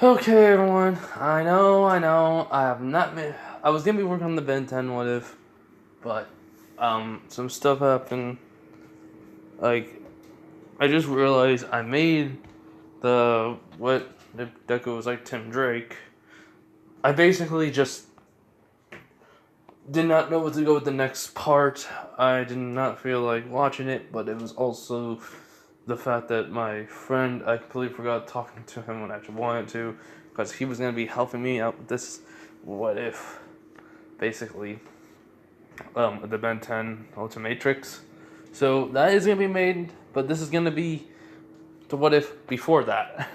Okay, everyone. I know. I have not been. I was gonna be working on the Ben 10 what if, but some stuff happened. Like, I just realized I made the Deku was like Tim Drake. I basically just did not know what to go with the next part. I did not feel like watching it, but it was also the fact that my friend, I completely forgot talking to him when I actually wanted to, because he was going to be helping me out with this what if, basically, the Ben 10 Ultimatrix. So that is going to be made, but this is going to be the what if before that.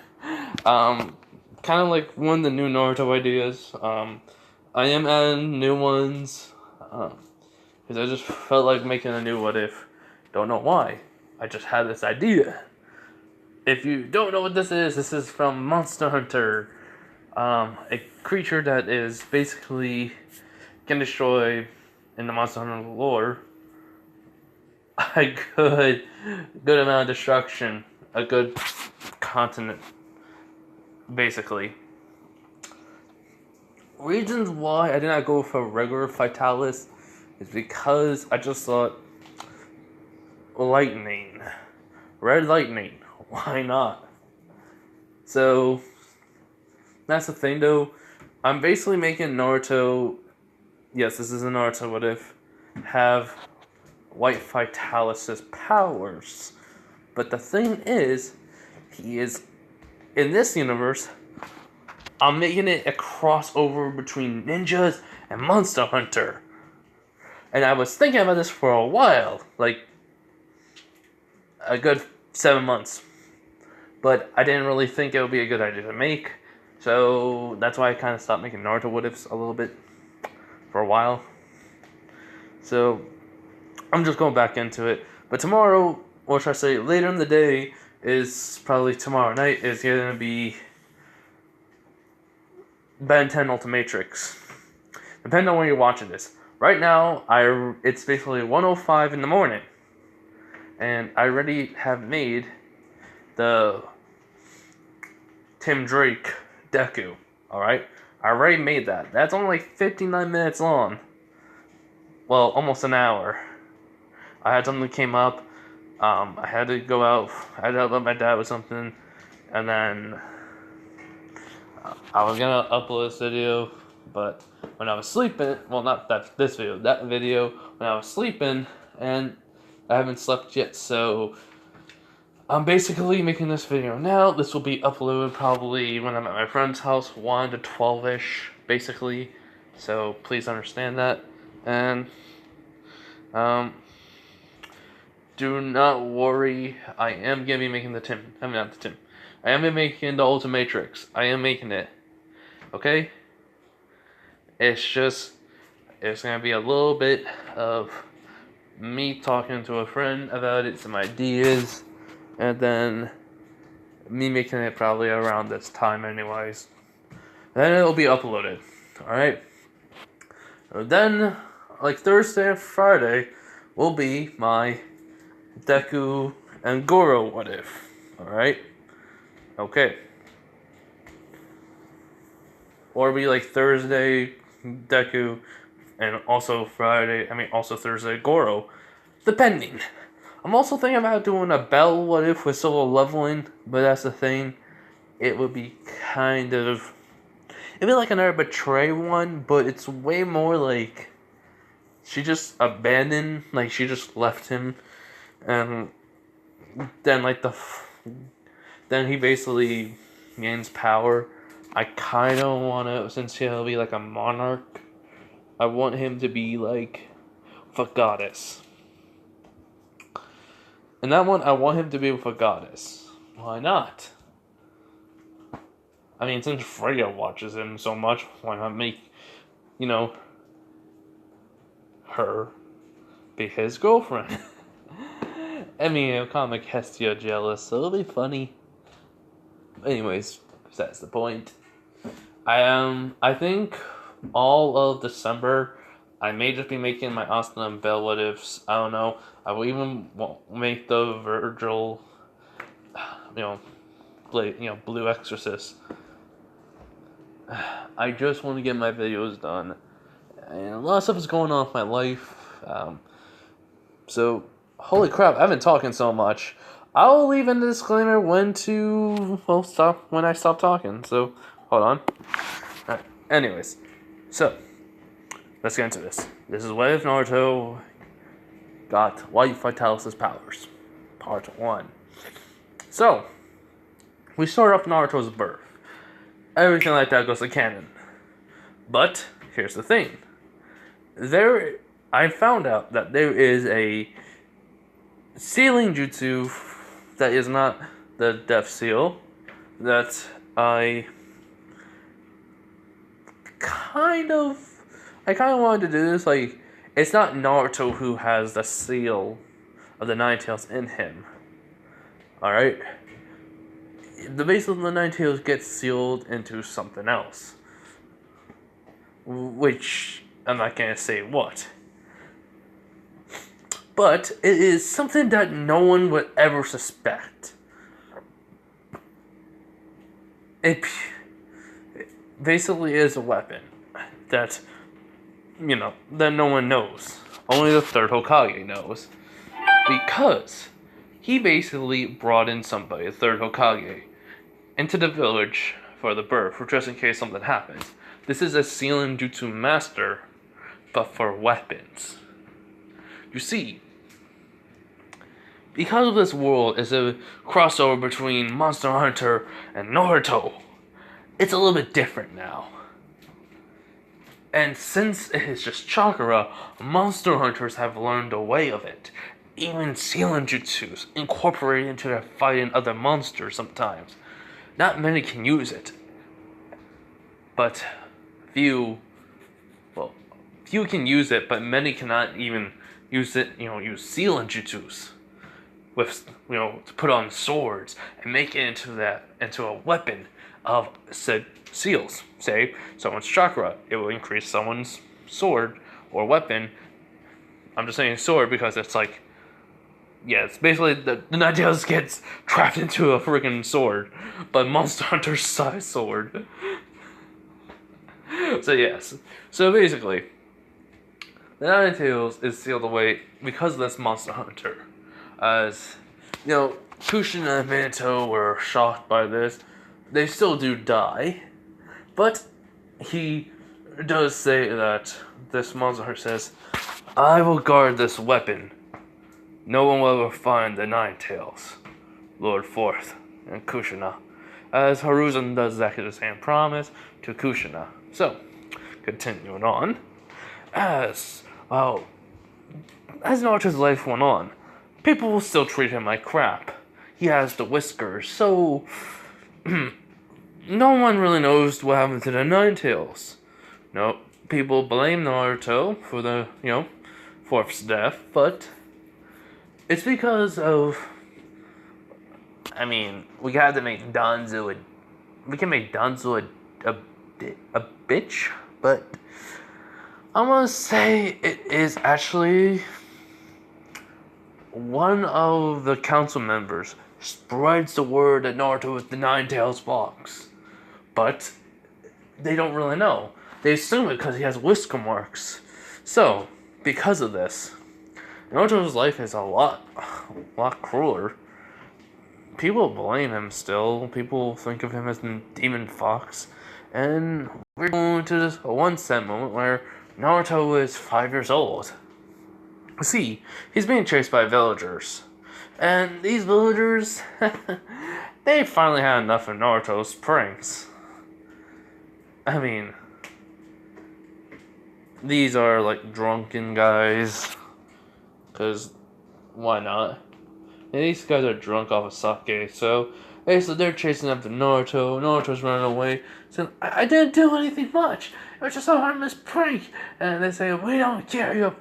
Kind of like one of the new Naruto ideas. I am adding new ones, because I just felt like making a new what if. Don't know why. I just had this idea. If you don't know what this is from Monster Hunter. A creature that is basically can destroy, in the Monster Hunter lore, a good amount of destruction, a good continent, basically. Reasons why I did not go for regular fatalis is because I just thought lightning, red lightning. Why not? So that's the thing, though. I'm basically making Naruto. Yes, this is a Naruto. What if have White Fatalis' powers? But the thing is, he is in this universe. I'm making it a crossover between ninjas and Monster Hunter, and I was thinking about this for a while, like a good 7 months. But I didn't really think it would be a good idea to make, so that's why I kind of stopped making Naruto what ifs a little bit for a while. So I'm just going back into it. But tomorrow, or should I say later in the day, is probably tomorrow night, is going to be Ben 10 Ultimatrix. Depending on when you're watching this. Right now, it's basically 1:05 in the morning. And I already have made the Tim Drake Deku. Alright? I already made that. That's only like 59 minutes long. Well, almost an hour. I had something that came up. I had to go out. I had to help my dad with something, and then I was gonna upload this video, but when I was sleeping, well, not this video, that video, when I was sleeping, and I haven't slept yet, so I'm basically making this video now. This will be uploaded probably when I'm at my friend's house, 1 to 12ish, basically. So please understand that, and do not worry, I am gonna be making the Tim. I mean, not the Tim. I am making the Ultimatrix. I am making it. Okay? It's gonna be a little bit of me talking to a friend about it, some ideas, and then me making it probably around this time, anyways. Then it'll be uploaded. Alright? Then, like Thursday and Friday, will be my Deku and Goro what if. Alright? Okay. Or be like Thursday Deku and also also Thursday Goro. Depending. I'm also thinking about doing a Bell what if with solo leveling, but that's the thing. It would be kind of. It'd be like another Betray one, but it's way more like. She just abandoned, like she just left him, and then like then he basically gains power. I kind of want to, since he'll be like a monarch, I want him to be like a goddess. And that one, I want him to be with a goddess. Why not? I mean, since Freya watches him so much, why not make, you know, her be his girlfriend? I mean, it'll kind of make Hestia jealous, so it'll be funny. Anyways, that's the point. I think all of December, I may just be making my Austin and Bell what ifs. I don't know. I will even make the Virgil, Blue Exorcist. I just want to get my videos done. And a lot of stuff is going on in my life. So, holy crap, I've been talking so much. I'll leave in the disclaimer when I stop talking. So, hold on. Alright, anyways. So, let's get into this. This is what if Naruto got White Fatalis' powers. Part 1. So, we start off Naruto's birth. Everything like that goes to canon. But, here's the thing. I found out that there is a sealing jutsu that is not the death seal that I kind of wanted to do this. Like, it's not Naruto who has the seal of the Nine Tails in him. Alright? The base of the Nine Tails gets sealed into something else. Which, I'm not gonna say what. But it is something that no one would ever suspect. It basically is a weapon that, that no one knows. Only the third Hokage knows. Because he basically brought in somebody, the third Hokage, into the village for the birth, for just in case something happens. This is a sealing jutsu master, but for weapons. You see, because of this world is a crossover between Monster Hunter and Naruto, it's a little bit different now. And since it is just chakra, Monster Hunters have learned a way of it. Even sealing jutsus incorporated into their fighting other monsters sometimes. Not many can use it. But few can use it, but many cannot even use it, use sealing jutsus. With, to put on swords and make it into a weapon of said seals. Say, someone's chakra, it will increase someone's sword or weapon. I'm just saying sword because it's like, yeah, it's basically the Nine Tails gets trapped into a freaking sword, but Monster Hunter's size sword. So yes, so basically, the Nine Tails is sealed away because of this Monster Hunter. As, Kushina and Minato were shocked by this. They still do die. But he does say that this Monster Hunter says, I will guard this weapon. No one will ever find the Nine Tails. Lord Fourth and Kushina. As Hiruzen does exactly the same promise to Kushina. So, continuing on. As Naruto's life went on, people will still treat him like crap. He has the whiskers, so no one really knows what happened to the Nine Tails. No, people blame Naruto for the, Fourth's death, but it's because of, we had to make Danzo we can make Danzo a bitch, but I'm gonna say it is actually one of the council members spreads the word that Naruto is the Nine Tails Fox. But they don't really know. They assume it because he has whisker marks. So, because of this, Naruto's life is a lot crueler. People blame him still. People think of him as the Demon Fox. And we're going to this one set moment where Naruto is 5 years old. See, he's being chased by villagers. And these villagers, they finally had enough of Naruto's pranks. These are like drunken guys. Because, why not? And these guys are drunk off of sake, so they're chasing after Naruto. Naruto's running away, saying, I didn't do anything much. It was just a harmless prank. And they say, we don't care, you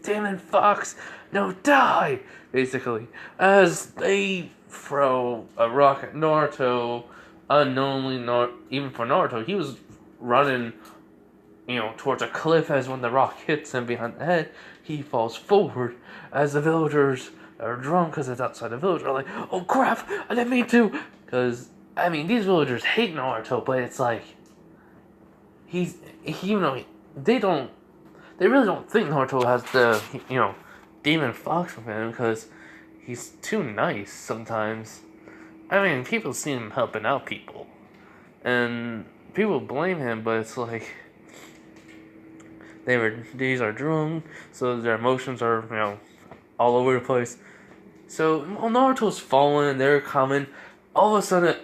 demon fox. No, die! Basically. As they throw a rock at Naruto, unknowingly, even for Naruto, he was running, towards a cliff. As when the rock hits him behind the head, he falls forward. As the villagers are drunk because it's outside the village, are like, oh crap, I didn't mean to. Because, these villagers hate Naruto, but it's like, you know, they don't, they really don't think Naruto has the, demon fox with him because he's too nice sometimes. I mean, people see him helping out people, and people blame him, but it's like these are drunk, so their emotions are all over the place. So while Naruto's falling and they're coming, all of a sudden,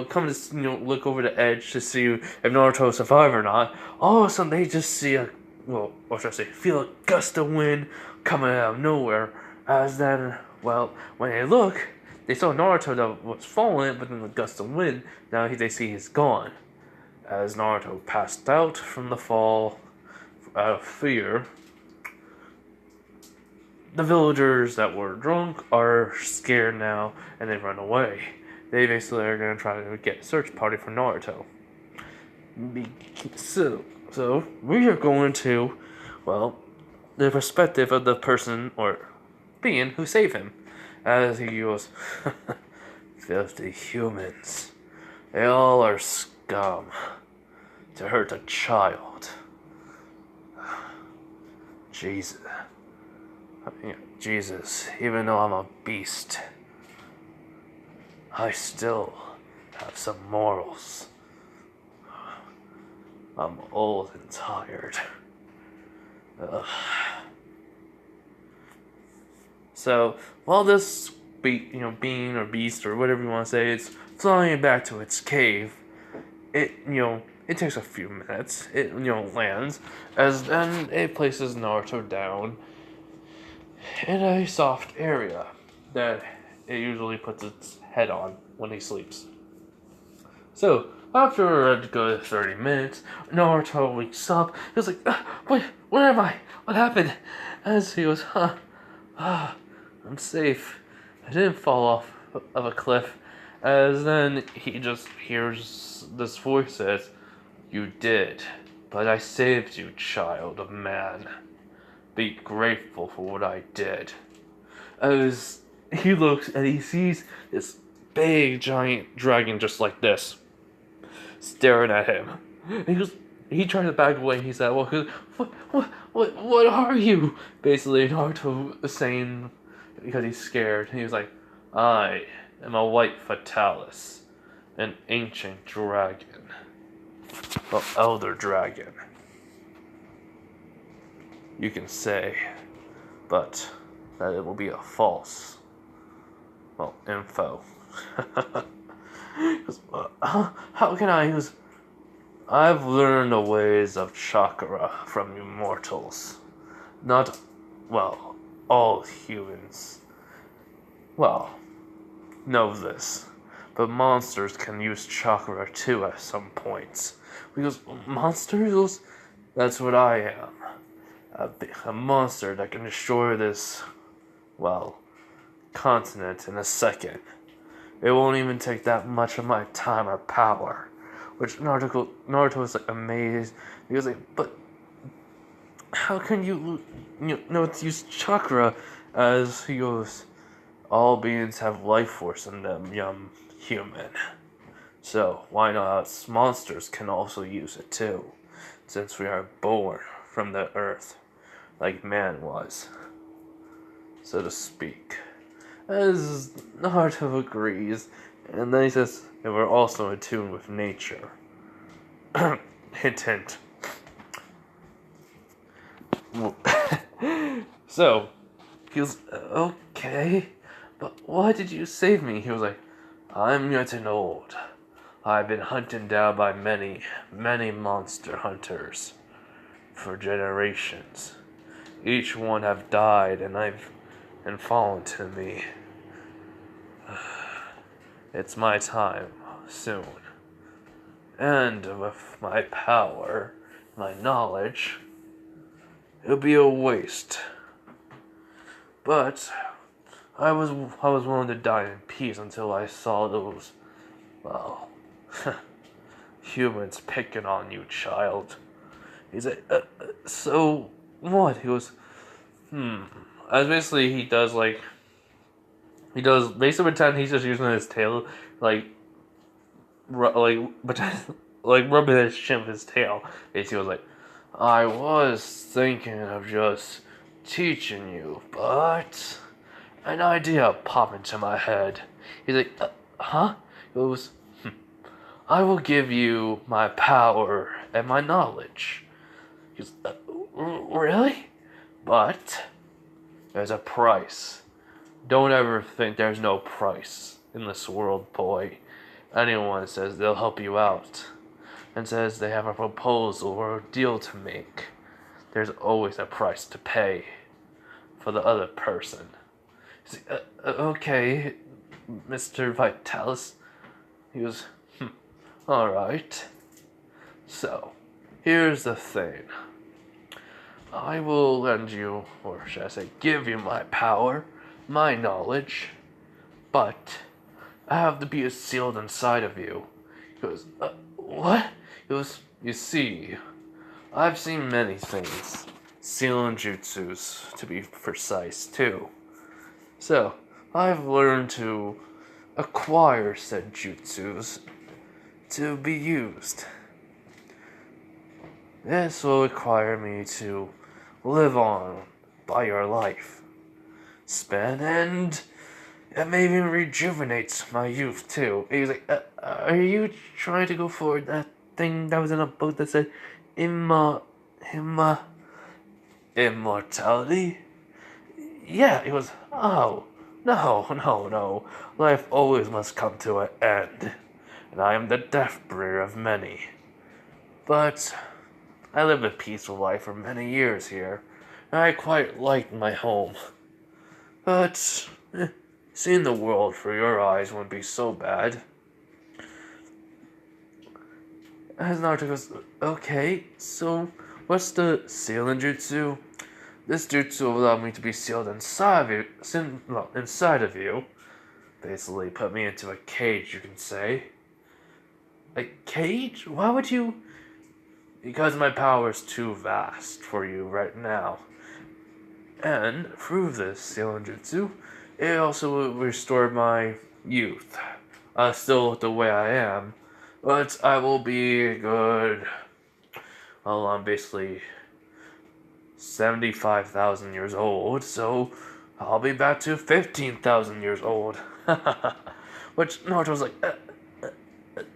coming to look over the edge to see if Naruto survived or not. All of a sudden, they just see what should I say? Feel a gust of wind coming out of nowhere. As then, when they look, they saw Naruto that was falling, but then the gust of wind, now they see he's gone. As Naruto passed out from the fall out of fear, the villagers that were drunk are scared now and they run away. They basically are going to try to get a search party for Naruto. So we are going to, the perspective of the person or being who saved him. As he goes, filthy humans. They all are scum. To hurt a child. Jesus, even though I'm a beast, I still have some morals. I'm old and tired. Ugh. So, while this being or beast or whatever you want to say, it's flying back to its cave, it takes a few minutes. It, lands, as then it places Naruto down in a soft area that it usually puts its head on when he sleeps. So, after a good 30 minutes, Naruto wakes up. He's like, wait, where am I? What happened? As he goes, I'm safe. I didn't fall off of a cliff. As then he just hears this voice says, you did, but I saved you, child of man. Be grateful for what I did. As he looks and he sees this big giant dragon just like this, staring at him. And he tried to back away. He said, what are you? Basically, Naruto is saying, because he's scared, he was like, I am a white fatalis, an ancient dragon. Elder dragon. You can say, but that it will be a false, info. How can I use? I've learned the ways of chakra from you mortals. Not, all humans. Know this. But monsters can use chakra too at some points. Because monsters, that's what I am. A monster that can destroy this, continent in a second. It won't even take that much of my time or power. Which Naruto is like amazed. He was like, but how can you use chakra? As he goes, all beings have life force in them, human. So why not monsters can also use it too, since we are born from the earth, like man was, so to speak. As Naruto agrees, and then he says, and we're also in tune with nature. Hint, hint. So, he was, okay, but why did you save me? He was like, I'm getting old. I've been hunted down by many, many monster hunters for generations. Each one have died and fallen to me. It's my time soon. And with my power, my knowledge, it'll be a waste. But I was willing to die in peace until I saw those, humans picking on you, child. He's like, so what? He goes, As basically he does basically pretend he's just using his tail, pretend like rubbing his chin with his tail. Basically, was like, I was thinking of just teaching you, but an idea popped into my head. He's like, huh? It was, I will give you my power and my knowledge. He goes, really? But there's a price. Don't ever think there's no price in this world, boy. Anyone says they'll help you out and says they have a proposal or a deal to make, there's always a price to pay for the other person. He's like, okay, Mr. Vitalis. He goes, alright. So, here's the thing. I will lend you, or should I say, give you my power, my knowledge, but I have to be sealed inside of you. He goes, what? He goes, you see, I've seen many things. Sealing jutsus, to be precise, too. So, I've learned to acquire said jutsus to be used. This will require me to live on by your life span, and it may even rejuvenate my youth too. He's like, are you trying to go for that thing that was in a book that said immortality? Yeah, he goes, oh, no. Life always must come to an end, and I am the death bringer of many. But I lived a peaceful life for many years here, and I quite liked my home. But seeing the world through your eyes wouldn't be so bad. As Naruto goes, okay, so what's the sealing jutsu? This jutsu will allow me to be sealed inside of you. Basically, put me into a cage, you can say. A cage? Why would you? Because my power is too vast for you right now. And through this sealing jutsu, it also will restore my youth. I still look the way I am, but I will be good. Well, I'm basically 75,000 years old, so I'll be back to 15,000 years old. Which Naruto was like,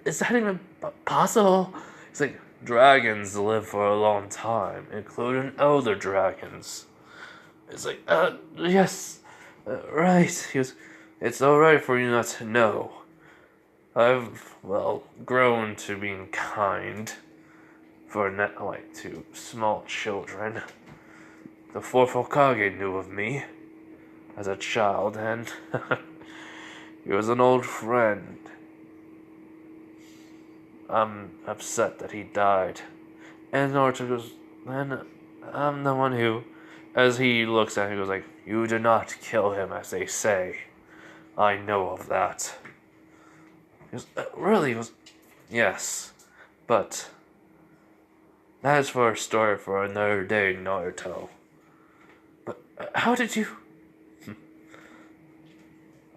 is that even possible? It's like, dragons live for a long time, including elder dragons. It's like, yes, right. He goes, it's alright for you not to know. I've, grown to being kind to small children. The fourth Hokage knew of me as a child, and he was an old friend. I'm upset that he died. And Naruto goes, then I'm the one who, as he looks at him, he goes like, you did not kill him, as they say. I know of that. He goes, really? He goes, yes, but that is for a story for another day, Naruto. But how did you?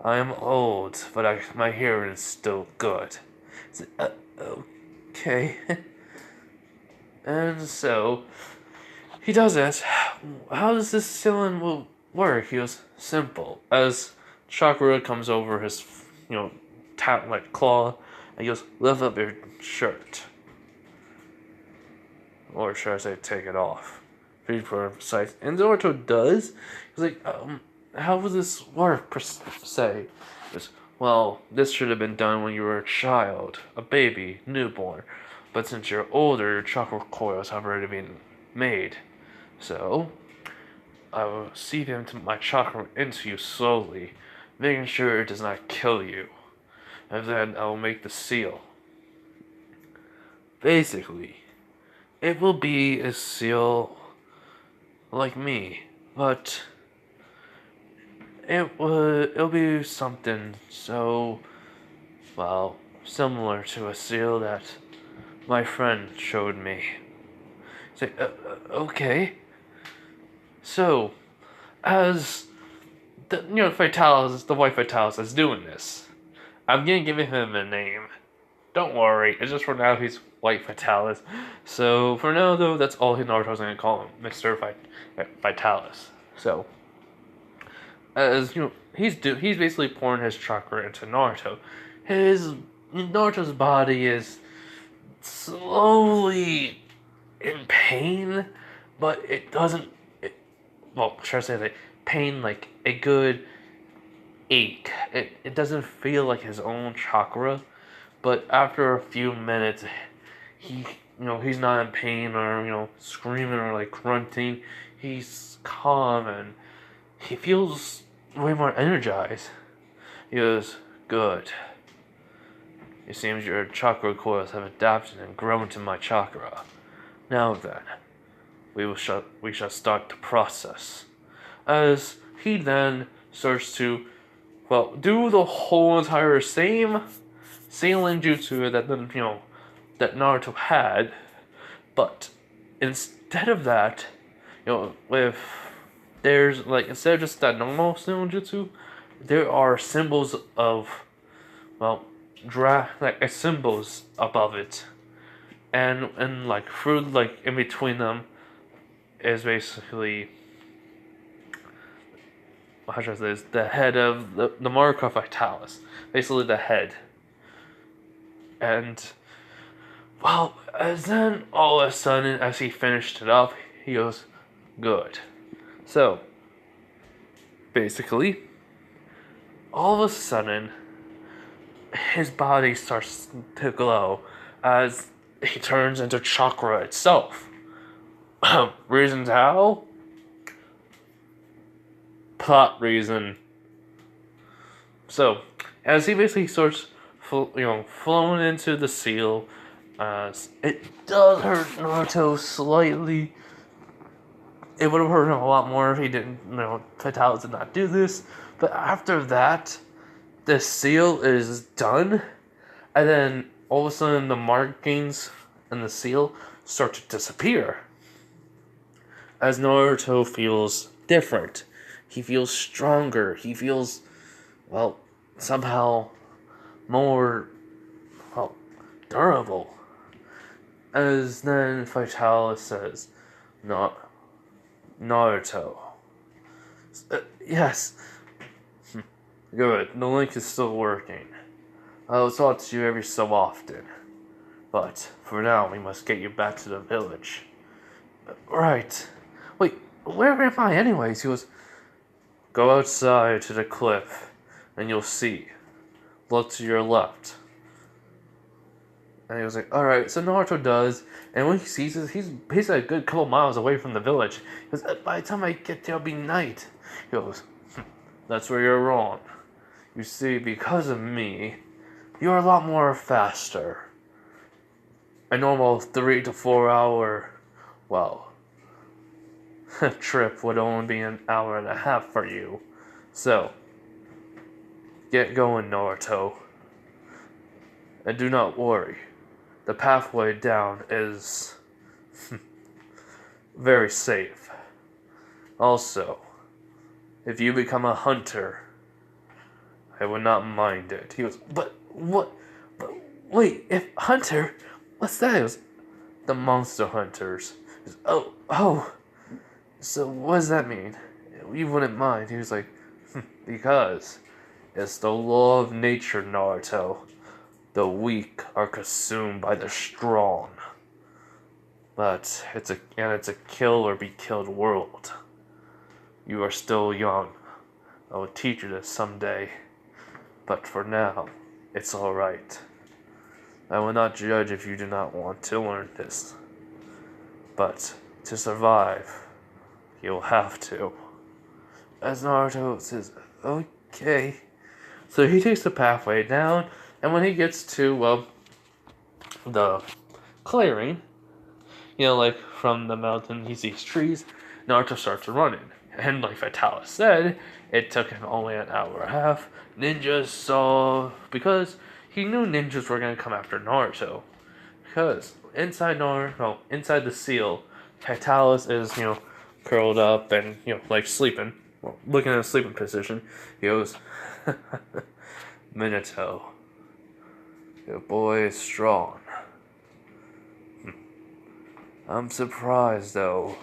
I am old, but my hearing is still good. Okay. And so, he does it. How does this sealing work? He goes, simple. As chakra comes over his, claw, and he goes, lift up your shirt. Or should I say, take it off. Be precise. And Naruto does. He's like, how would this work, per se? He goes, well, this should have been done when you were a child, a baby, newborn. But since you're older, your chakra coils have already been made. So, I will seep into my chakra into you slowly, making sure it does not kill you. And then I will make the seal. Basically, it will be a seal like me, but it'll be something so, similar to a seal that my friend showed me. It's like, okay. So, as the the white Fatalis is doing this, I'm gonna give him a name. don't worry. It's just for now he's White Fatalis. So for now though, that's all Naruto's gonna call him, Mr. Vitalis. So as you know, he's basically pouring his chakra into Naruto. Naruto's body is slowly in pain, but it doesn't. Well, should I say that pain like a good ache. It doesn't feel like his own chakra, but after a few minutes, he's not in pain or screaming or like grunting. He's calm and he feels way more energized. He goes, "Good. It seems your chakra coils have adapted and grown to my chakra. Now then, we shall start the process." As he then starts to, do the whole entire same sailing jutsu that Naruto had, but instead of that, with there's like instead of just that normal sailing jutsu, there are symbols of symbols above it, and like through like in between them is basically, how should I say this, the head of the mark of Vitalis, basically the head. And as then all of a sudden, as he finished it up, he goes, "Good." So basically, all of a sudden, his body starts to glow as he turns into chakra itself. Reasons how? Plot reason. So, as he basically starts, flowing into the seal, it does hurt Naruto slightly. It would have hurt him a lot more if he didn't, Fatalis did not do this. But after that, the seal is done, and then all of a sudden the markings and the seal start to disappear. As Naruto feels different. He feels stronger. He feels, somehow more, durable. As then Vitalis says, "Not Naruto." Yes. Good. The link is still working. I'll talk to you every so often. But for now, we must get you back to the village. Right. Wait, where am I anyways? He goes, "Go outside to the cliff, and you'll see. Look to your left." And he was like, "Alright," so Naruto does, and when he sees this, he's a good couple miles away from the village. He goes, "By the time I get there, it'll be night." He goes, "That's where you're wrong. You see, because of me, you're a lot more faster. A normal 3 to 4 hour, trip would only be an hour and a half for you. So, get going, Naruto. And do not worry. The pathway down is very safe. Also, if you become a hunter, I would not mind it." He goes, "But what? But wait, if hunter, what's that?" He goes, "The monster hunters." He goes, Oh. So what does that mean? You wouldn't mind. He was like, "Because it's the law of nature, Naruto. The weak are consumed by the strong. But it's a kill or be killed world. You are still young. I will teach you this someday. But for now, it's alright. I will not judge if you do not want to learn this. But to survive, you'll have to." As Naruto says, "Okay." So he takes the pathway down, and when he gets to, the clearing, like from the mountain, he sees trees, Naruto starts running. And like Vitalis said, it took him only an hour and a half. Ninjas saw, because he knew ninjas were going to come after Naruto. Because inside the seal, Vitalis is, curled up and, like sleeping. Well, looking at a sleeping position. He goes, "Minato, Your boy is strong. I'm surprised, though.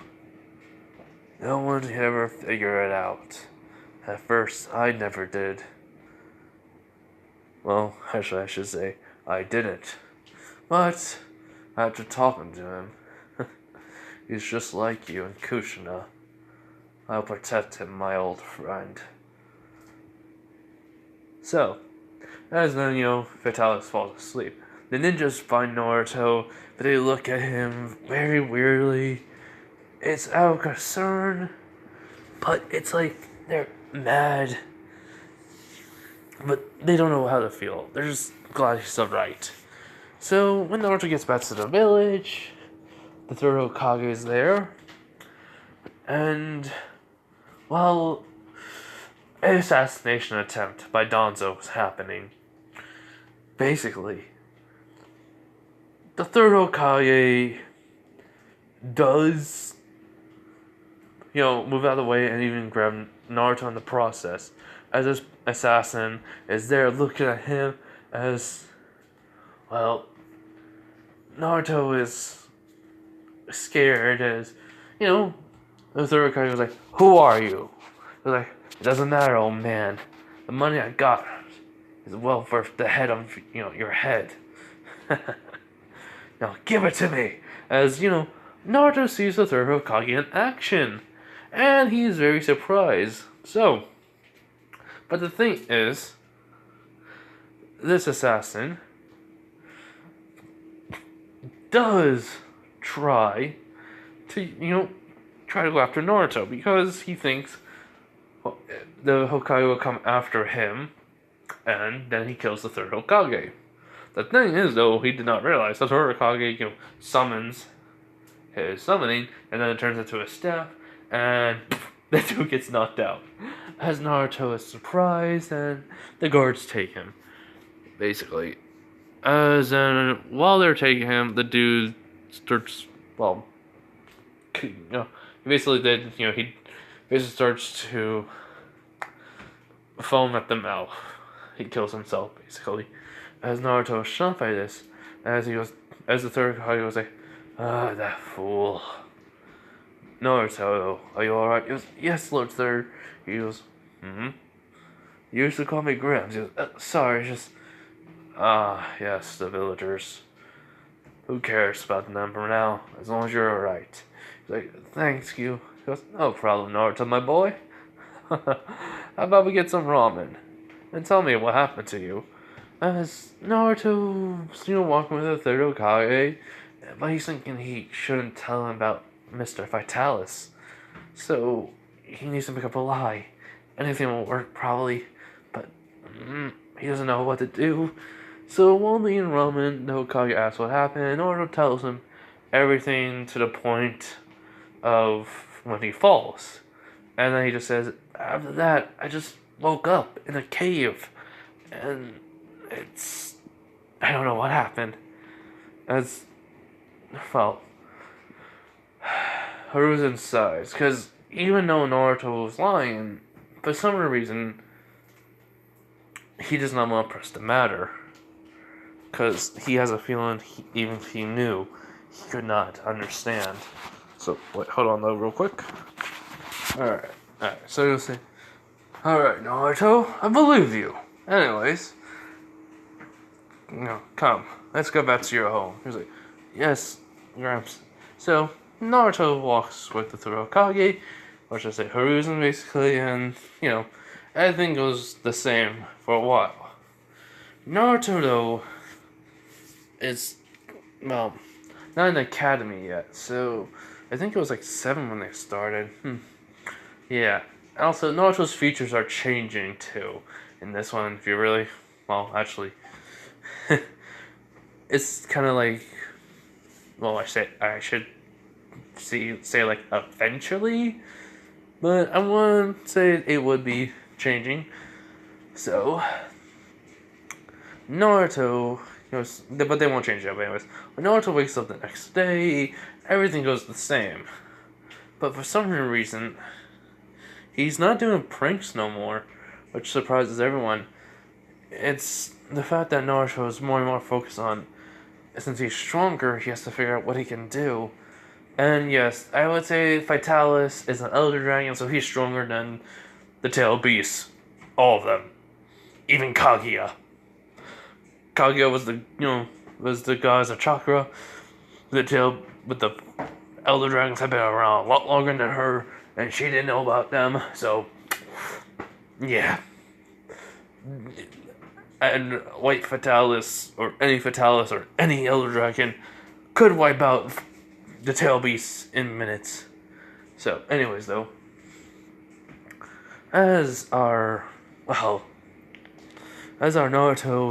No one could ever figure it out. At first, I never did. Well, actually, I should say, I didn't. But, after talking to him, he's just like you and Kushina. I'll protect him, my old friend. So, as then, Fatalis falls asleep, the ninjas find Naruto, but they look at him very weirdly. It's out of concern, but it's like they're mad, but they don't know how to feel. They're just glad he's alright. So, when Naruto gets back to the village, the third Hokage is there, and, well, an assassination attempt by Danzo was happening. Basically, the third Hokage does, move out of the way and even grab Naruto in the process, as this assassin is there looking at him as, well, Naruto is scared as, the third Hokage was like, "Who are you?" He was like, "It doesn't matter, old man. The money I got is well worth the head on, your head. Now give it to me." As, Naruto sees the third Hokage in action. And he's very surprised. So, but the thing is, this assassin does try to, try to go after Naruto because he thinks the Hokage will come after him, and then he kills the third Hokage. The thing is, though, he did not realize the third Hokage, summons his summoning, and then it turns into a staff, and the dude gets knocked out. As Naruto is surprised, and the guards take him, basically. As then, while they're taking him, the dude starts, he basically did, he basically starts to foam at the mouth. He kills himself, basically. As Naruto is shocked by this, as the third Hokage was like, that fool. Naruto, are you alright? He goes, "Yes, Lord Third." He goes, You used to call me Grims. He goes, "Sorry, just, yes, the villagers. Who cares about them for now, as long as you're alright." He's like, "Thanks, you." He goes, "No problem, Naruto, my boy. How about we get some ramen? And tell me what happened to you." As Naruto's, walking with the third Hokage, but he's thinking he shouldn't tell him about Mr. Fatalis. So, he needs to make up a lie. Anything will work, probably, but he doesn't know what to do. So, while eating ramen, the Hokage asks what happened, and Naruto tells him everything to the point of when he falls. And then he just says, "After that, I just woke up in a cave, and I don't know what happened." As, well, Hiruzen sighs, because even though Naruto was lying, for some reason, he does not want to press the matter. Because he has a feeling, even if he knew, he could not understand. So, wait, hold on though, real quick. Alright, so you'll say, "Alright, Naruto, I believe you. Anyways, come, let's go back to your home." He's like, "Yes, Gramps." So, Naruto walks with the third Hokage, or should I say Hiruzen, basically, and, everything goes the same for a while. Naruto, though, is, not in the academy yet, so I think it was like 7 when they started. Yeah. Also, Naruto's features are changing, too, in this one, if you really, actually, it's kind of like, I should say like eventually, but I want to say it would be changing. So Naruto, but they won't change it up anyways. When Naruto wakes up the next day, everything goes the same, but for some reason, he's not doing pranks no more, which surprises everyone. it's the fact that Naruto is more and more focused on, since he's stronger, he has to figure out what he can do. And yes, I would say Fatalis is an Elder Dragon, so he's stronger than the Tail Beasts. All of them. Even Kaguya. Kaguya was the goddess of chakra. The Elder Dragons have been around a lot longer than her, and she didn't know about them, so yeah. And White Fatalis, or any Elder Dragon, could wipe out the Tail Beasts in minutes. So, anyways, though, as our Naruto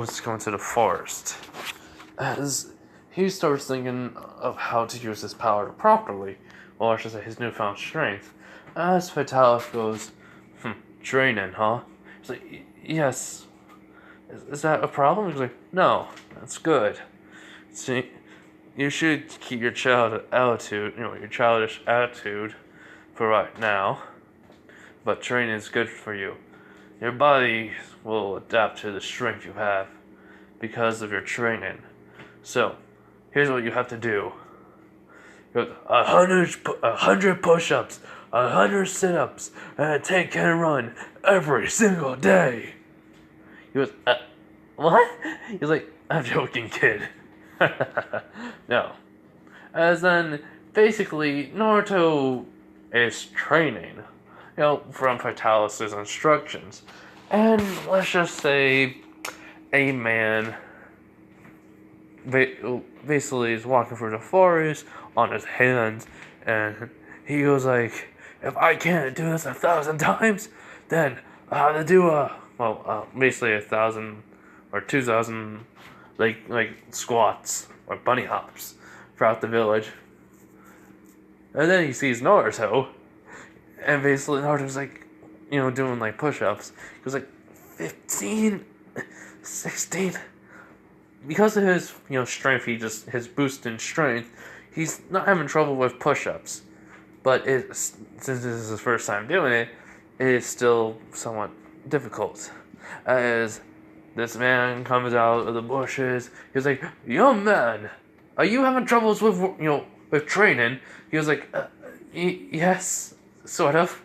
is going to the forest, as he starts thinking of how to use his power properly, or I should say his newfound strength, as Fatalis goes, training, huh? He's like, yes. Is that a problem? He's like, no, that's good. See, you should keep your childish attitude for right now, but training is good for you. Your body will adapt to the strength you have because of your training. So, here's what you have to do. You have 100 push-ups, 100 sit-ups, and a 10K run every single day. He goes, what? He's like, I'm joking, kid. No. As then, basically, Naruto is training, from Fatalis' instructions. And let's just say a man basically is walking through the forest on his hands, and he goes like, if I can't do this 1,000 times, then I have to do basically 1,000 or 2,000 like squats or bunny hops throughout the village. And then he sees Naruto, and basically Naruto's like, doing like push-ups. He was like 15, 16. Because of his, strength, his boost in strength, he's not having trouble with push-ups. But since this is his first time doing it, it is still somewhat difficult. As this man comes out of the bushes, he's like, young man, are you having troubles with, with training? He was like, yes, sort of.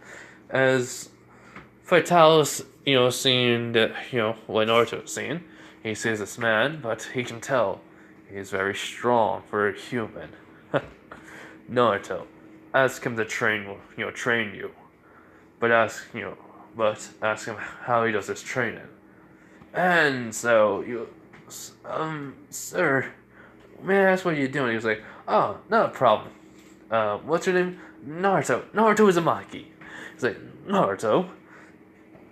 As Fatalis, seeing that, what Naruto is seeing, he sees this man, but he can tell he's very strong for a human. Naruto, ask him to train you. But ask him how he does his training. And so, sir, may I ask what you're doing? He was like, oh, not a problem. What's your name? Naruto. Naruto Uzumaki. He's like, Naruto,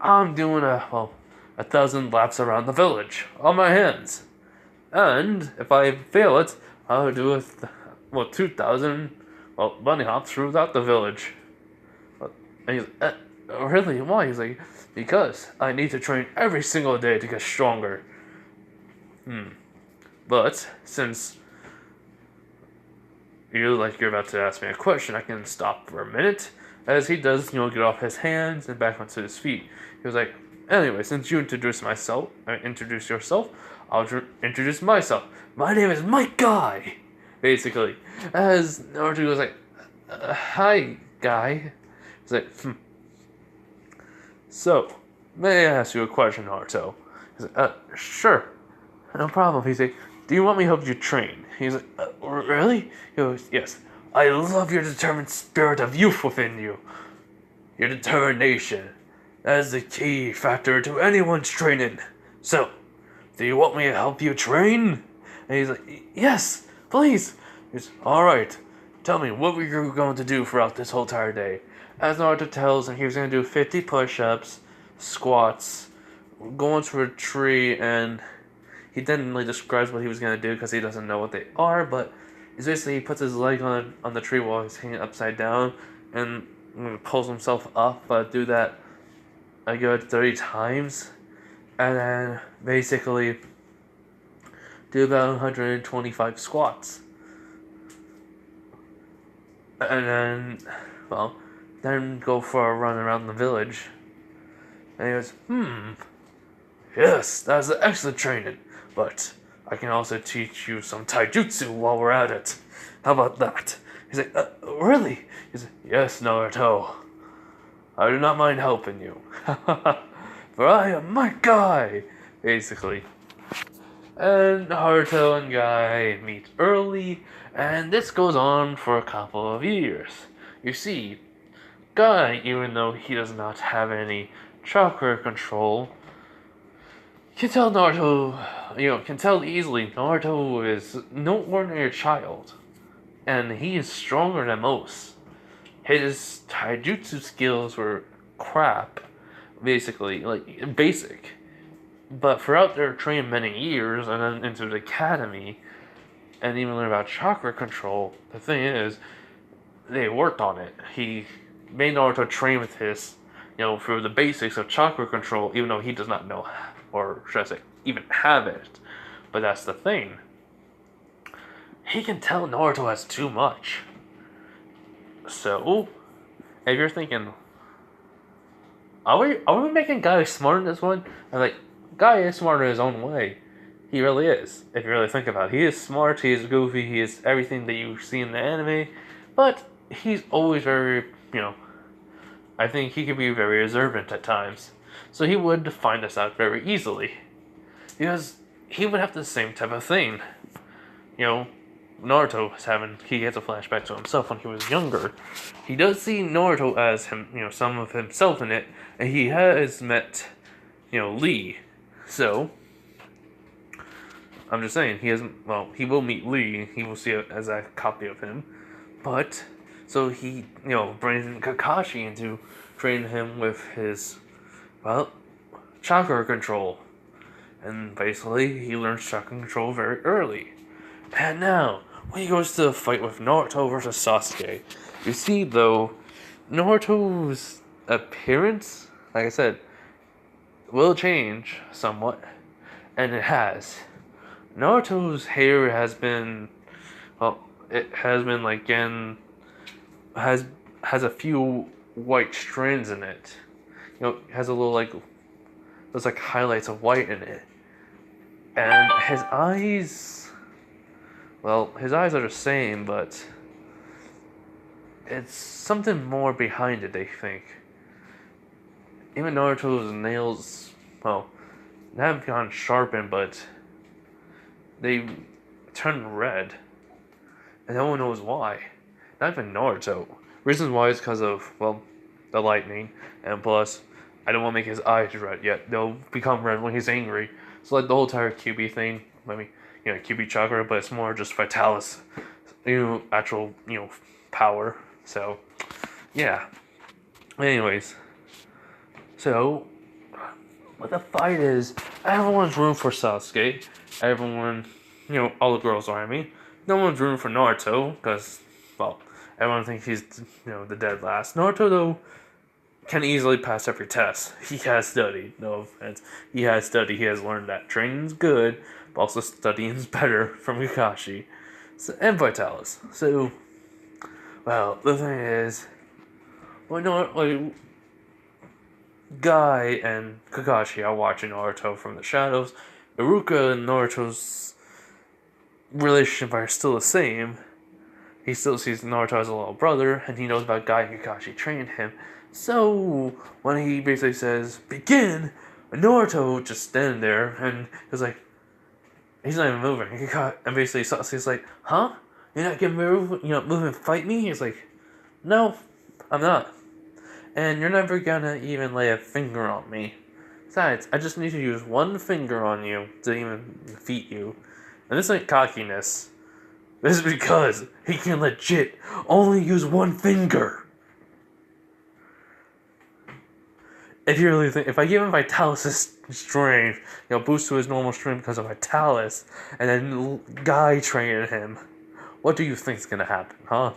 I'm doing 1,000 laps around the village on my hands. And if I fail it, I'll do 2,000, bunny hops throughout the village. And he's like, really? Why? He's like, because I need to train every single day to get stronger. But since you're about to ask me a question, I can stop for a minute. As he does, get off his hands and back onto his feet. He was like, anyway, since you introduce yourself, I'll introduce myself. My name is Mike Guy, basically. As Naruto was like, hi, Guy. He's like, So, may I ask you a question, Naruto? He's like, sure. No problem. He's like, do you want me to help you train? He's like, really? He goes, yes. I love your determined spirit of youth within you. Your determination. That is the key factor to anyone's training. So, do you want me to help you train? And he's like, yes, please. He's, alright. Tell me, what were you going to do throughout this whole entire day? As Naruto tells him, he was going to do 50 push-ups, squats, go into a tree, and he didn't really describe what he was going to do because he doesn't know what they are, but it's basically he puts his leg on the tree while he's hanging upside down and pulls himself up, but do that a good 30 times, and then basically do about 125 squats. And then go for a run around the village. And he goes, Yes, that's excellent training, but I can also teach you some taijutsu while we're at it. How about that? He's like, really? He's like, yes, Naruto. I do not mind helping you. For I am my guy, basically. And Naruto and Guy meet early, and this goes on for a couple of years. You see, Guy, even though he does not have any chakra control, can tell Naruto, can tell easily Naruto is no ordinary child, and he is stronger than most. His taijutsu skills were crap, basically, like basic. But throughout their training many years, and then into the academy, and even learn about chakra control, the thing is, they worked on it. He made Naruto train with his, for the basics of chakra control, even though he does not know, or should I say, even have it. But that's the thing. He can tell Naruto has too much. So, if you're thinking, are we making Guy smart in this one? I'm like, Guy is smart in his own way. He really is. If you really think about it, he is smart. He is goofy. He is everything that you see in the anime. But he's always very, I think he can be very observant at times. So he would find this out very easily, because he would have the same type of thing. Naruto is he gets a flashback to himself when he was younger. He does see Naruto as him, some of himself in it, and he has met, Lee. So, I'm just saying, he will meet Lee, he will see it as a copy of him, but, so he, brings in Kakashi into training him with his, chakra control. And basically, he learns chakra control very early. And now, when he goes to fight with Naruto versus Sasuke, you see, though, Naruto's appearance, like I said, will change somewhat, and it has. Naruto's hair has been, has a few white strands in it. It has a little, there's highlights of white in it. And his eyes, his eyes are the same, but it's something more behind it, they think. Even Naruto's nails, they haven't gone sharpened, but they turn red. And no one knows why. Not even Naruto. Reasons why is because of, the lightning. And plus, I don't want to make his eyes red yet. They'll become red when he's angry. So the whole entire QB thing, QB chakra, but it's more just fatalis. Actual, power. So, yeah. Anyways. So, what the fight is, everyone's rooting for Sasuke. Everyone, all the girls are, no one's rooting for Naruto, because, everyone thinks he's, the dead last. Naruto, though, can easily pass every test. He has studied, no offense. He has studied, he has learned that training's good, but also studying's better from Kakashi. And Vitalis. So, the thing is, Guy and Kakashi are watching Naruto from the shadows. Iruka and Naruto's relationship are still the same. He still sees Naruto as a little brother, and he knows about Guy and Kakashi training him. So, when he basically says, begin, Naruto just standing there, and he's like, he's not even moving. And basically Sasuke's like, huh? You're not gonna move, move and fight me? He's like, no, I'm not. And you're never gonna even lay a finger on me. Besides, I just need to use one finger on you to even defeat you. And this ain't cockiness. This is because he can legit only use one finger. If you really think, if I give him Vitalis' strength, boost to his normal strength because of Vitalis, and then Guy training him, what do you think's gonna happen, huh?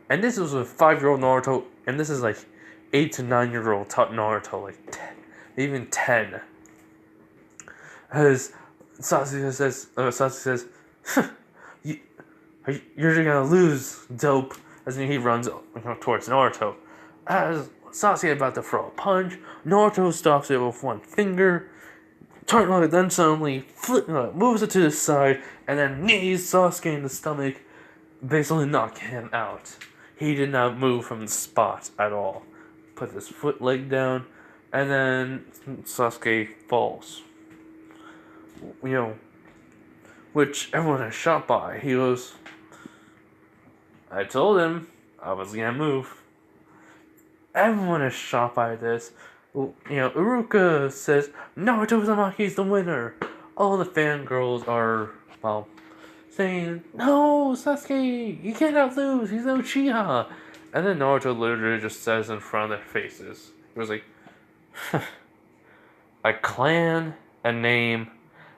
And this was a 5-year-old Naruto, and this is 8 to 9-year-old Naruto, 10, even 10. As Sasuke says, you're gonna lose, dope, as he runs towards Naruto. As Sasuke about to throw a punch. Naruto stops it with one finger. Then suddenly moves it to the side and then knees Sasuke in the stomach, basically knocking him out. He did not move from the spot at all. Put his leg down, and then Sasuke falls. Which everyone is shocked by. He goes, I told him I was gonna move. Everyone is shocked by this. Iruka says, Naruto Uzumaki's the winner. All the fangirls are, saying, no, Sasuke, he cannot lose, he's no Uchiha. And then Naruto literally just says in front of their faces. He was like, a clan, a name,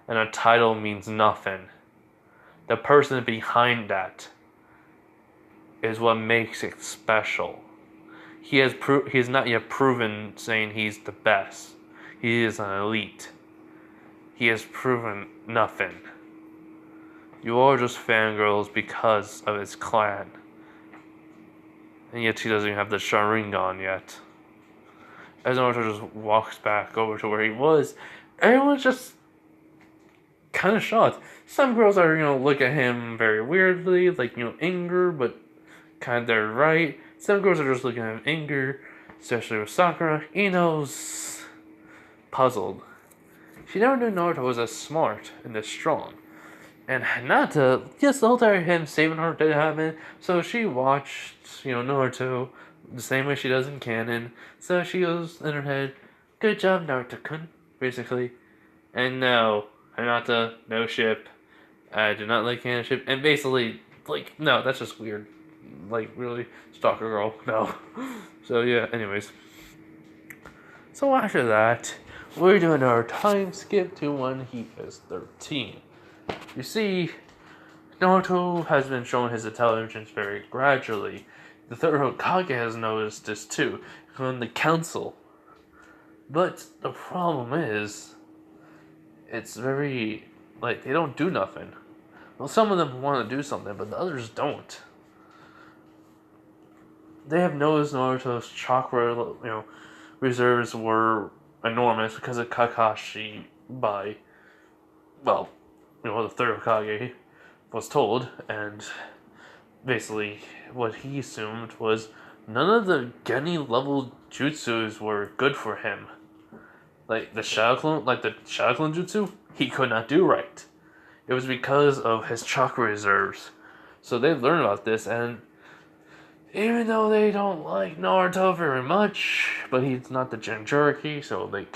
and a title means nothing. The person behind that is what makes it special. He has not yet proven saying he's the best. He is an elite. He has proven nothing. You are just fangirls because of his clan. And yet he doesn't even have the Sharingan yet. As Naruto just walks back over to where he was, everyone's just kind of shocked. Some girls are, look at him very weirdly, like, anger, but kind of they're right. Some girls are just looking at him anger, especially with Sakura. Ino's puzzled. She never knew Naruto was as smart and as strong. And Hinata, yes, the whole time him saving her didn't happen, so she watched, Naruto the same way she does in canon. So she goes in her head, good job, Naruto-kun, basically. And no, Hinata, no ship. I do not like canon ship. And basically, no, that's just weird. Really, stalker girl, no. So yeah, anyways. So after that, we're doing our time skip to when he is 13. You see, Naruto has been showing his intelligence very gradually. The third Hokage has noticed this too, from the council. But the problem is, it's very, they don't do nothing. Well, some of them want to do something, but the others don't. They have noticed Naruto's chakra, reserves were enormous because of Kakashi by, the third Hokage was told, and basically what he assumed was none of the Geni level jutsus were good for him. The Shadow Clone jutsu, he could not do right. It was because of his chakra reserves. So they learned about this, and even though they don't like Naruto very much, but he's not the Jinchuriki, so they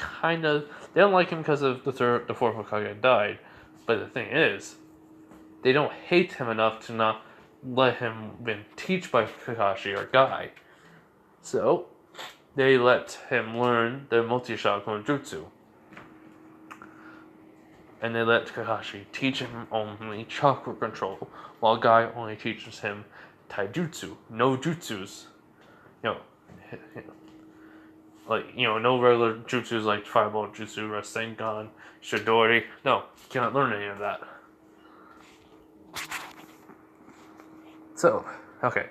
don't like him because of the fourth Hokage died. But the thing is, they don't hate him enough to not let him be taught by Kakashi or Guy. So, they let him learn the multi-shot clone jutsu. And they let Kakashi teach him only chakra control, while Guy only teaches him taijutsu, no jutsus. No regular jutsus like Fireball Jutsu, Rasengan, Chidori. No, you cannot learn any of that. So, okay.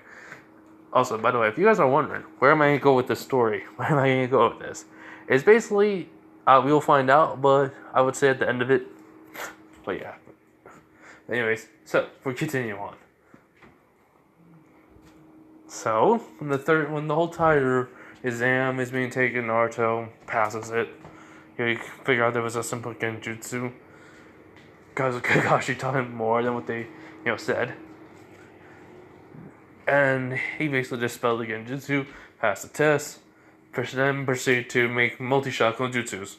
Also, by the way, if you guys are wondering, where am I going to go with this story? Where am I going to go with this? It's basically, we will find out, but I would say at the end of it. But yeah. Anyways, so, we continue on. So, when the whole entire exam is being taken, Naruto passes it. He figured out there was a simple genjutsu. Because Kakashi taught him more than what they, said. And he basically dispelled the genjutsu, passed the test, then proceeded to make multi-shot clone jutsus.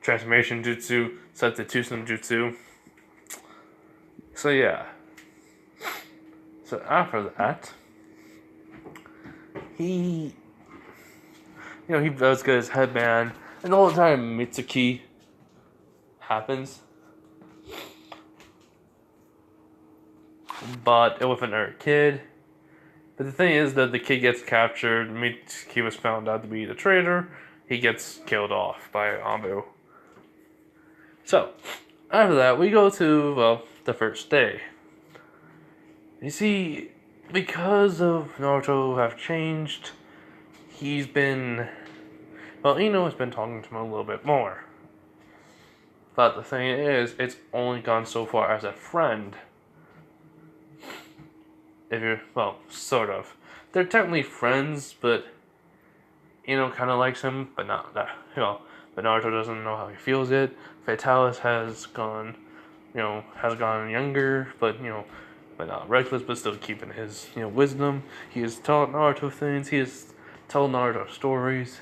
Transformation jutsu, substitution jutsu. So yeah. So after that, he does get his headband, and the whole time Mitsuki happens. But it was another kid. But the thing is that the kid gets captured, Mitsuki was found out to be the traitor, he gets killed off by Ambu. So, after that, we go to, the first day. You see, because of Naruto have changed, he's been, well, Ino has been talking to him a little bit more. But the thing is, it's only gone so far as a friend. If you're, well, sort of. They're technically friends, but Ino kind of likes him, but not that, but Naruto doesn't know how he feels it. Fatalis has gone, has gone younger, but, but not reckless, but still keeping his, wisdom. He has taught Naruto things, he has told Naruto stories.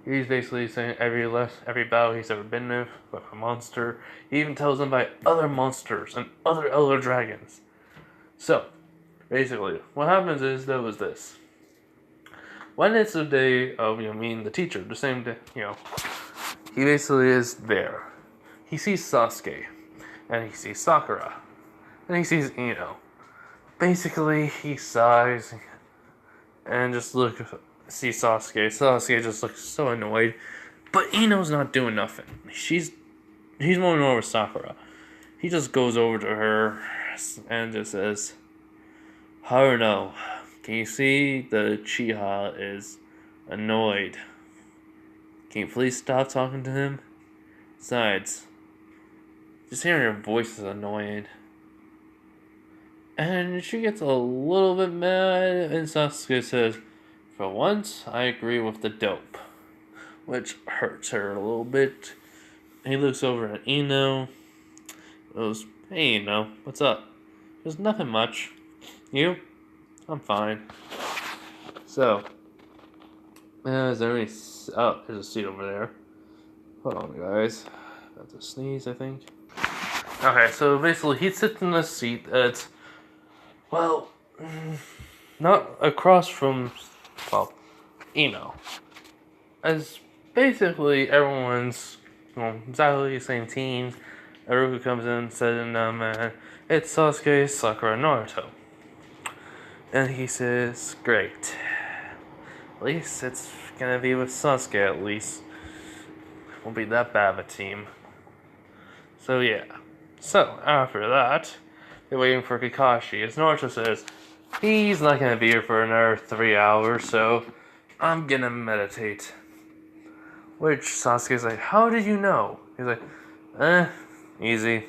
He's basically saying every battle he's ever been in with a monster. He even tells them about other monsters and other elder dragons. So, basically, what happens is there was this. When it's the day of meeting the teacher, the same day, he basically is there. He sees Sasuke, and he sees Sakura, and he sees Ino. Basically, he sighs and just see Sasuke. Sasuke just looks so annoyed, but Ino's not doing nothing. He's moving over Sakura. He just goes over to her and just says, Haruno, can you see the Chiha is annoyed? Can you please stop talking to him? Besides, just hearing your voice is annoying. And she gets a little bit mad, and Sasuke says, for once, I agree with the dope. Which hurts her a little bit. He looks over at Ino. Goes, hey Ino, what's up? There's nothing much. You? I'm fine. So, is there any... Oh, there's a seat over there. Hold on, guys. Got to sneeze, I think. Okay, so basically he sits in a seat that's... Well, not across from... Well, Ino. As basically everyone's exactly the same team. Naruto comes in, says, man, it's Sasuke, Sakura, Naruto. And he says, great. At least it's gonna be with Sasuke, at least. Won't be that bad of a team. So yeah. So, after that, they're waiting for Kakashi. As Naruto says, he's not gonna be here for another 3 hours, so I'm gonna meditate. Which Sasuke's like, how did you know? He's like, easy.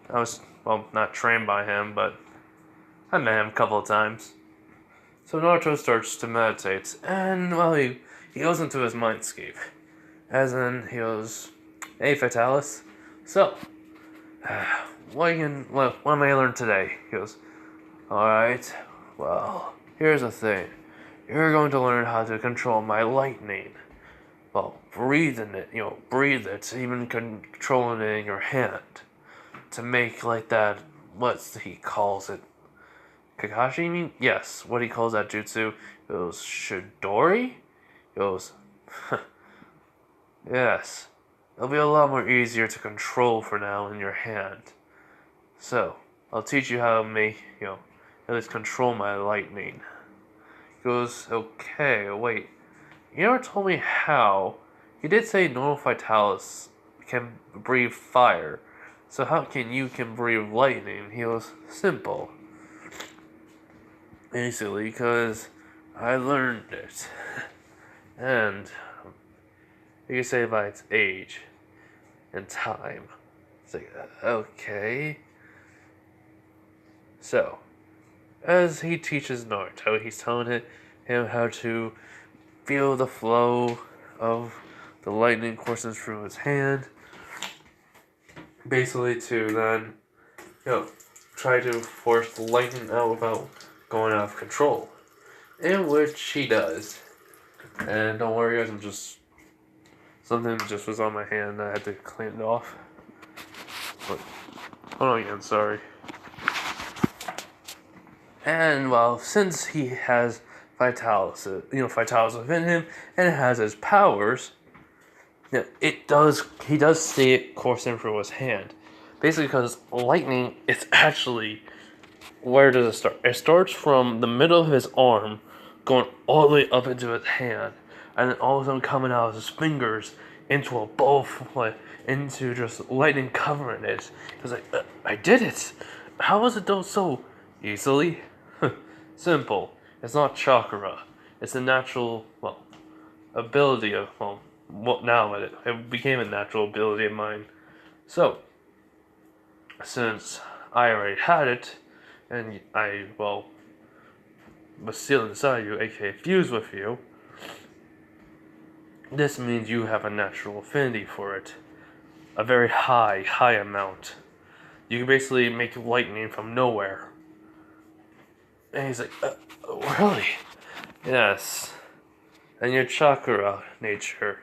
I was, well, not trained by him, but I met him a couple of times. So Naruto starts to meditate, and, well, he goes into his mindscape. As in, he goes, hey, Fatalis. So, what am I learn today? He goes, alright, well, here's the thing. You're going to learn how to control my lightning. Well, breathe it, even controlling it in your hand. To make like that, what he calls it. Kakashi, you mean? Yes, what he calls that jutsu. He goes, Shidori? He goes, yes. It'll be a lot more easier to control for now in your hand. So, I'll teach you how to make, at least control my lightning. He goes, okay, wait. You never told me how. You did say normal Fatalis can breathe fire. So how can you breathe lightning? He goes, simple. Basically, because I learned it. And you can say by its age and time. It's like, okay. So, as he teaches Naruto, he's telling him how to feel the flow of the lightning coursing through his hand. Basically to then, try to force the lightning out without going out of control. In which he does. And don't worry guys, something just was on my hand, I had to clean it off. But, hold on again, sorry. And, well, since he has Fatalis within him, and it has his powers, he does see it coursing through his hand. Basically because lightning, it's actually, where does it start? It starts from the middle of his arm, going all the way up into his hand, and then all of a sudden coming out of his fingers into a bowl, into just lightning covering it. He's like, I did it! How was it done so easily? Simple. It's not chakra. It's a natural, ability of, now it became a natural ability of mine. So, since I already had it, and I, was still inside you, aka fused with you, this means you have a natural affinity for it. A very high amount. You can basically make lightning from nowhere. And he's like, really? Yes. And your chakra nature,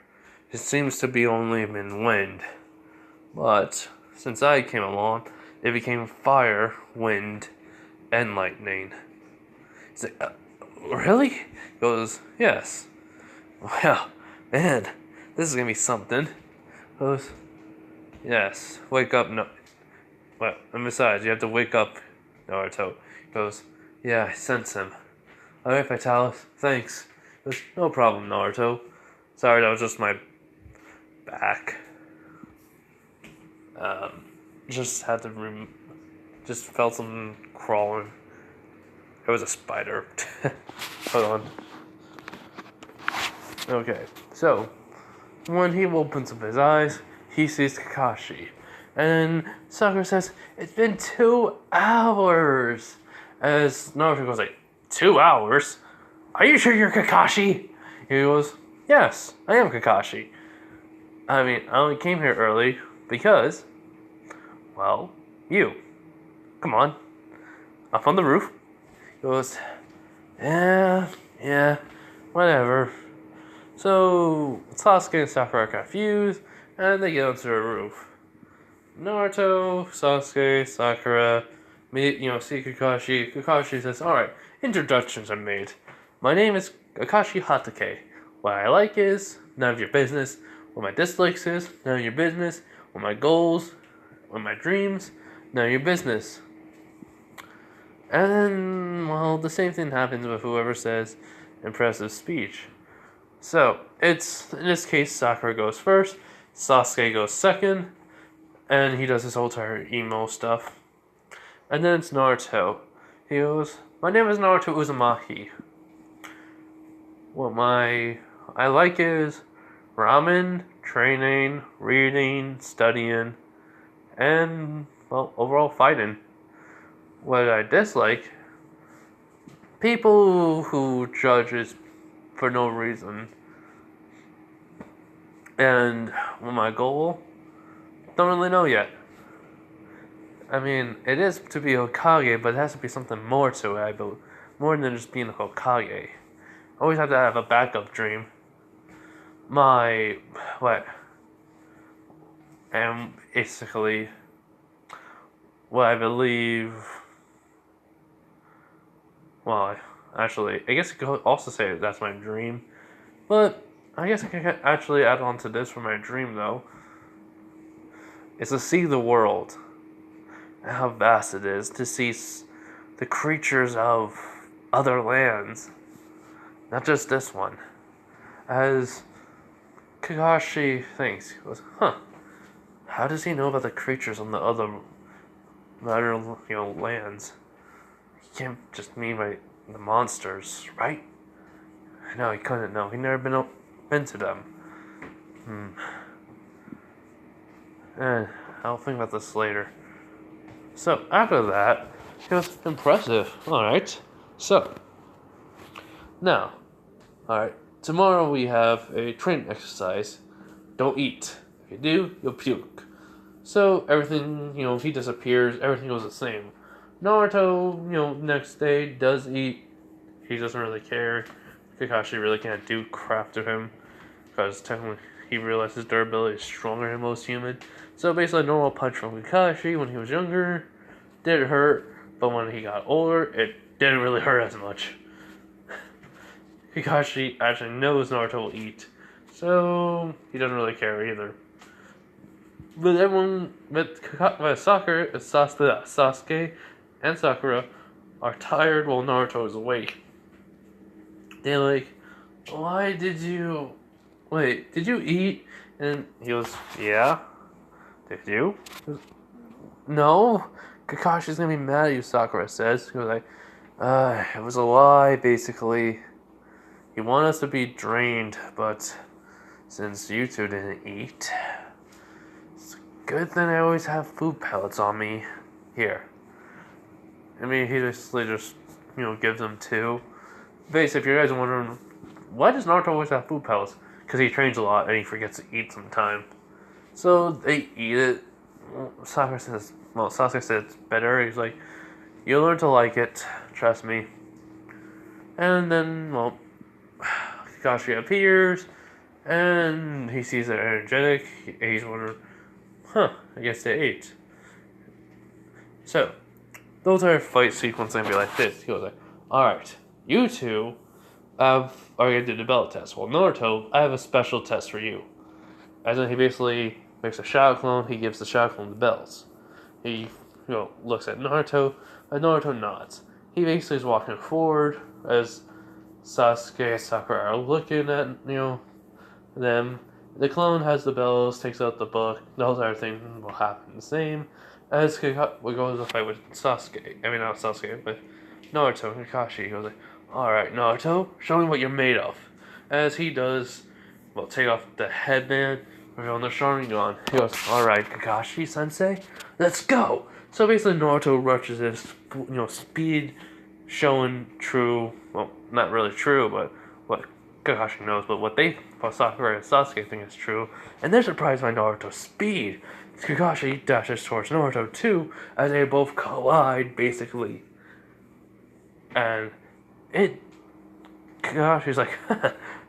it seems to be only in wind. But, since I came along, it became fire, wind, and lightning. He's like, really? He goes, yes. Well, man, this is gonna be something. He goes, yes, wake up, no. Well, and besides, you have to wake up, Naruto. He goes, yeah, I sense him. Alright, fatalis, thanks. He goes, no problem, Naruto. Sorry, that was just my back. Just had to just felt something crawling. It was a spider. Hold on. Okay, so when he opens up his eyes, he sees Kakashi. And Sakura says, it's been 2 hours. As Naruto goes like, 2 hours? Are you sure you're Kakashi? He goes, yes, I am Kakashi. I mean, I only came here early because, you. Come on. Up on the roof. He goes, yeah, whatever. So, Sasuke and Sakura got fused, and they get onto the roof. Naruto, Sasuke, Sakura, see Kakashi. Kakashi says, alright, introductions are made. My name is Kakashi Hatake. What I like is none of your business. What my dislikes is none of your business. What my goals, what my dreams, none of your business. And then, the same thing happens with whoever says impressive speech. So, it's, in this case, Sakura goes first, Sasuke goes second, and he does his whole entire emo stuff. And then it's Naruto. He goes, my name is Naruto Uzumaki. What I like is ramen, training, reading, studying, and, overall fighting. What I dislike, people who judge for no reason. And my goal, don't really know yet. I mean, it is to be Hokage, but it has to be something more to it, I believe. More than just being a Hokage. Always have to have a backup dream. And basically, what I believe, actually, I guess you could also say that's my dream. But I guess I can actually add on to this for my dream, though. Is to see the world. And how vast it is. To see the creatures of other lands. Not just this one. As Kakashi thinks, he goes, how does he know about the creatures on the other lands? He can't just mean by the monsters, right? No, he couldn't know. He'd never been to them. I'll think about this later. So, after that, it was impressive. Alright. So, now, tomorrow we have a training exercise. Don't eat. If you do, you'll puke. So, everything, if he disappears, everything goes the same. Naruto, next day does eat. He doesn't really care. Kakashi really can't do crap to him. Because technically, he realized his durability is stronger than most human. So, basically, a normal punch from Kakashi when he was younger did hurt. But when he got older, it didn't really hurt as much. Kakashi actually knows Naruto will eat. So, he doesn't really care either. But everyone, Sasuke and Sakura are tired while Naruto is awake. They're like, why did you eat? And he goes, yeah. Did you? Goes, no. Kakashi's gonna be mad at you, Sakura says. He was like, it was a lie, basically. He wanted us to be drained, but since you two didn't eat, it's a good thing I always have food pellets on me. Here. I mean, he basically just, gives them two. Basically, if you guys are wondering, why does Naruto always have food pellets? Because he trains a lot and he forgets to eat sometimes. So they eat it. Sasuke says it's better. He's like, you'll learn to like it, trust me. And then, Kakashi appears, and he sees they're energetic. He's wondering, I guess they ate. So, those are fight sequences and be like this. He goes like, alright, you two are going to do the belt test. Well, Naruto, I have a special test for you. As in, he basically makes a shadow clone, he gives the shadow clone the bells. He, looks at Naruto, and Naruto nods. He basically is walking forward as Sasuke and Sakura are looking at, them. The clone has the bells, takes out the book, the whole entire thing will happen the same. As we go to fight with Sasuke, I mean not Sasuke, but Naruto and Kakashi, he goes like, alright Naruto, show me what you're made of. As he does, take off the headband, revealing the Sharingan. He goes, alright Kakashi sensei, let's go! So basically Naruto rushes his, speed, showing true, not really true, but what Kakashi knows, but what Sakura and Sasuke think is true, and they're surprised by Naruto's speed. Kakashi dashes towards Naruto too, as they both collide, basically. And Kakashi's like,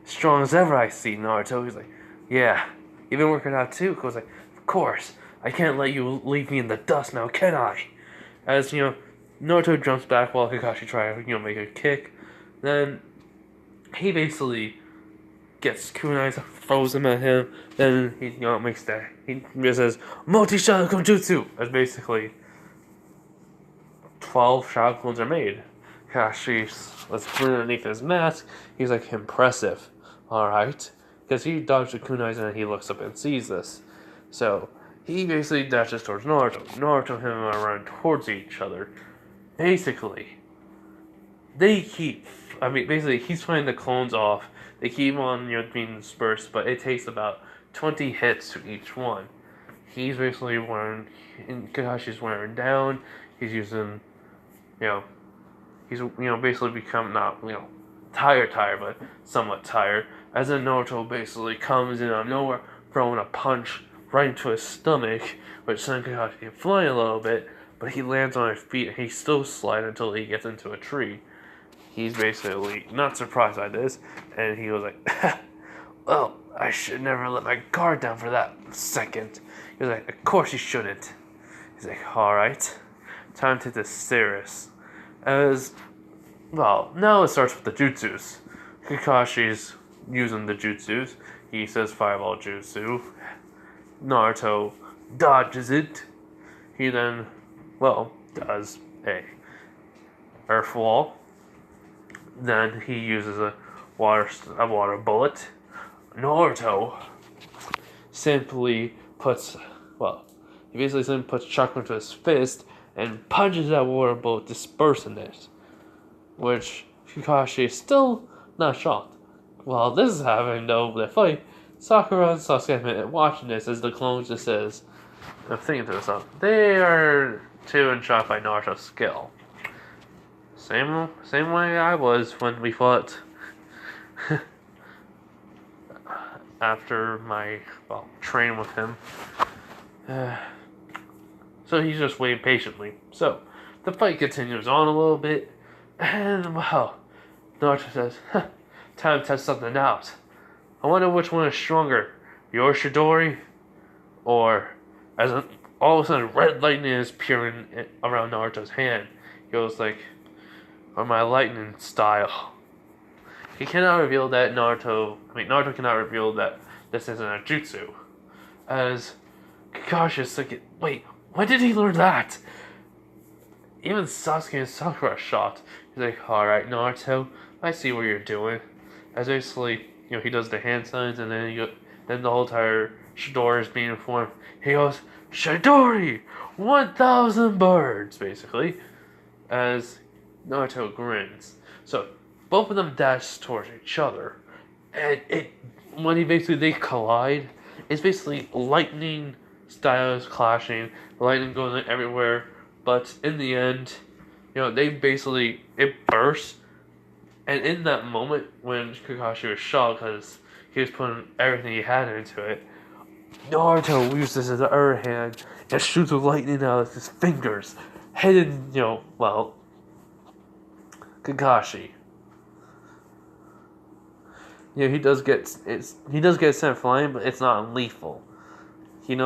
strong as ever I see, Naruto. He's like, yeah, you've been working out too? Goes like, of course, I can't let you leave me in the dust now, can I? As, Naruto jumps back while Kakashi tries to, make a kick. Then, he basically gets kunais, throws them at him, then he, makes that, he just says, Multi-Shadow Konjutsu! As basically, 12 shadow clones are made. Kakashi was underneath his mask, he's like, impressive, alright? Because he dodged the kunais and he looks up and sees this. So, he basically dashes towards Naruto. Naruto and him are running towards each other. Basically, basically, he's fighting the clones off. They keep on, being dispersed, but it takes about 20 hits to each one. He's basically Kakashi's wearing down. He's using, he's, basically become not, tired, but somewhat tired. As then Naruto basically comes in out of nowhere, throwing a punch right into his stomach, which sends Kakashi flying a little bit, but he lands on his feet and he still slides until he gets into a tree. He's basically not surprised by this, and he was like, well, I should never let my guard down for that second. He was like, of course you shouldn't. He's like, alright, time to take this serious. Now it starts with the jutsus. Kakashi's using the jutsus. He says Fireball Jutsu. Naruto dodges it. He then, does a Earth Wall. Then he uses a water bullet. Naruto simply puts chakra into his fist and punches that water bullet, dispersing it. Which Kakashi is still not shocked. While this is happening, though, the fight, Sakura and Sasuke are watching this as the clone just says, I'm thinking to myself, they are too in shock by Naruto's skill. Same way I was when we fought after my, training with him. So he's just waiting patiently. So, the fight continues on a little bit, and, Naruto says, time to test something out. I wonder which one is stronger, your Chidori, or, all of a sudden, red lightning is appearing around Naruto's hand. He goes like, or my lightning style. He cannot reveal that Naruto cannot reveal that this isn't a jutsu. As Kakashi is thinking, wait, when did he learn that? Even Sasuke and Sakura are shocked. He's like, alright Naruto, I see what you're doing. As basically, he does the hand signs and then the whole entire Chidori is being formed. He goes, Chidori! 1,000 birds, basically. As Naruto grins. So, both of them dash towards each other, and when they collide, it's basically lightning styles clashing, lightning going everywhere. But in the end, it bursts, and in that moment when Kakashi was shocked because he was putting everything he had into it, Naruto uses his other hand and shoots lightning out of his fingers, hitting Kakashi. Yeah, he does get sent flying, but it's not lethal. It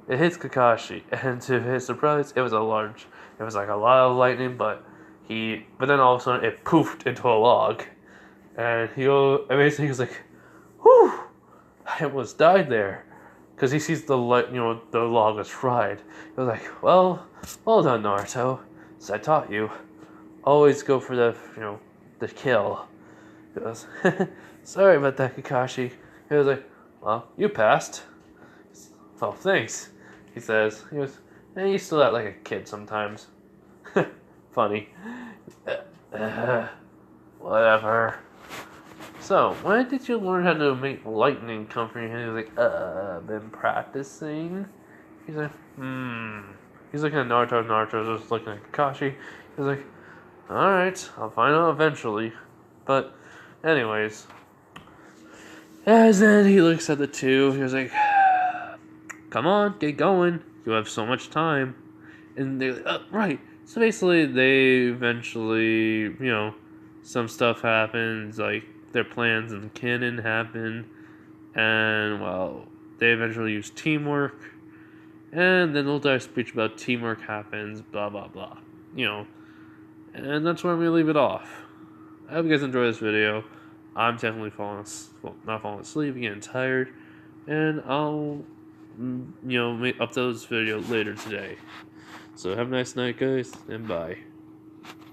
hits Kakashi, and to his surprise, it was like a lot of lightning, but then all of a sudden it poofed into a log, and basically he was like, "Whew, I almost died there," because he sees the log is fried. He was like, "Well done, Naruto. So I taught you, always go for the kill." He goes, "Sorry about that, Kakashi." He was like, "Well, you passed." "Oh, thanks," he says. He goes, "You still act like a kid sometimes." Funny. Whatever. "So, when did you learn how to make lightning come from your hand?" He was like, "I've been practicing." He's like, He's looking at Naruto. Naruto's just looking at Kakashi. He's like, "Alright, I'll find out eventually." But, anyways. As then he looks at the two, he was like, "Come on, get going. You have so much time." And they're like, "Oh, right." So basically, they eventually, some stuff happens, like their plans and canon happen, and they eventually use teamwork, and then they'll dive speech about teamwork happens, blah blah blah, and that's where I'm gonna leave it off. I hope you guys enjoy this video. I'm definitely not falling asleep, getting tired, and I'll, upload this video later today. So have a nice night, guys, and bye.